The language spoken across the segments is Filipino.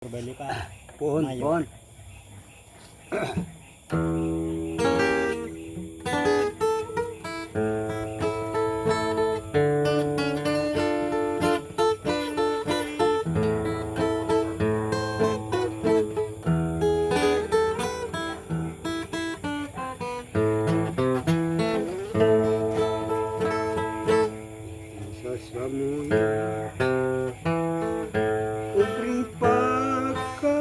Bali pa. Pohon, Mayo. pohon. Sasamuhin ubring pagkamukha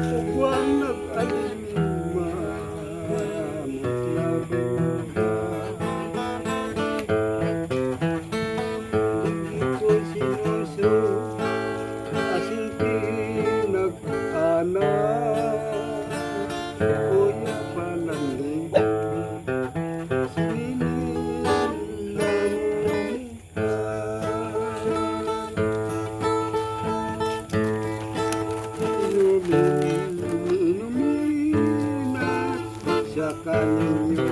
buwang nag-alima maglabuga hindi ko sinuso asing pinag-anak kuya palang sa kaninyo